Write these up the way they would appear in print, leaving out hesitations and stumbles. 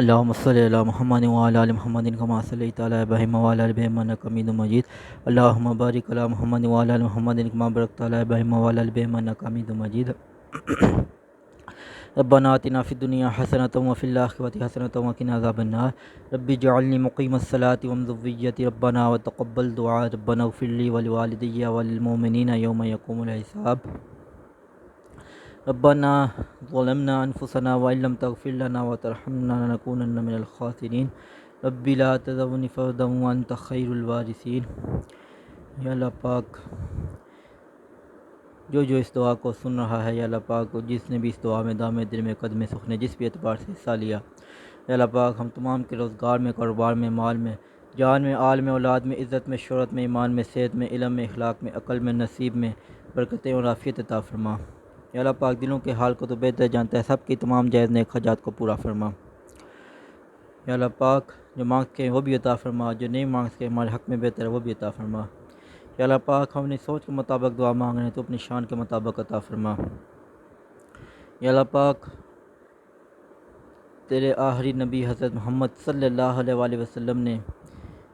اللهم صل على محمد وعلى ال محمد كما صليت على ابراهيم وعلى ال ابراهيم انك حميد مجيد. اللهم بارك على محمد وعلى ال محمد كما باركت على ابراهيم وعلى ال ابراهيم انك حميد مجيد. ربنا آتنا في الدنيا حسنة وفي الآخرة حسنة وقنا عذاب النار. رب اجعلني مقيم الصلاة ومن ذريتي ربنا وتقبل دعاء. ربنا اغفر لي ولوالدي وللمؤمنين يوم يقوم الحساب. ربنا ظلمنا أنفسنا وإن لم تغفر لنا وترحمنا لنكونن من الخاسرين. رب لا تذرني فردا وأنت خير الوارثين. یا اللہ پاک جو اس دعا کو سن رہا ہے، یا اللہ پاک جس نے بھی اس دعا میں دام دل میں قدم سخنے جس بھی اعتبار سے حصہ لیا، یا اللہ پاک ہم تمام کے روزگار میں، کاروبار میں، مال میں، جان میں، آل میں، اولاد میں، عزت میں، شہرت میں، ایمان میں، صحت میں، علم میں، اخلاق میں، عقل میں، نصیب میں برکتیں اور عافیت عطا فرما. یا اللہ پاک دلوں کے حال کو تو بہتر جانتا ہے، سب کی تمام جائز نیک حاجات کو پورا فرما. یا اللہ پاک جو مانگتے ہیں وہ بھی عطا فرما، جو نہیں مانگتے ہمارے حق میں بہتر ہے وہ بھی عطا فرما. یا اللہ پاک ہم نے سوچ کے مطابق دعا مانگ رہے ہیں تو اپنی شان کے مطابق عطا فرما. یا اللہ پاک تیرے آخری نبی حضرت محمد صلی اللہ علیہ وآلہ وسلم نے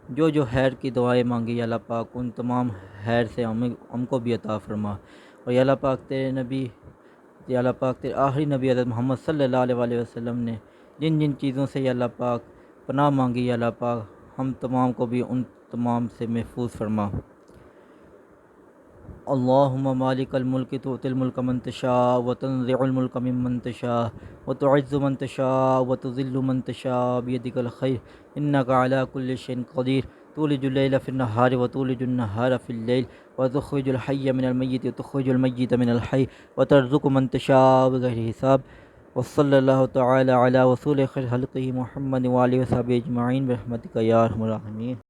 جو خیر کی دعائیں مانگی، یا اللہ پاک ان تمام خیر سے ہم کو بھی عطا فرما. اور یا اللہ پاک تیرے نبی، یا اللہ پاک تیرے آخری نبی حضرت محمد صلی اللہ علیہ وآلہ وسلم نے جن چیزوں سے یا اللہ پاک پناہ مانگی، یا اللہ پاک ہم تمام کو بھی ان تمام سے محفوظ فرما. اللہم مالک الملک تؤتی الملک من تشاء وتنزع الملک ممن تشاء وتعز من تشاء وتذل من تشاء بیدک الخیر انک علی کل شیء قدیر. تولج اللیل فی النہار وتولج النہار فی اللیل وتخرج الحی من المیت وتخرج المیت من الحی وترزق من تشاء بغیر حساب. وصلی اللہ تعالی علی رسول خیر خلقہ محمد وآلہ وصحبہ اجمعین برحمتک یا ارحم الراحمین.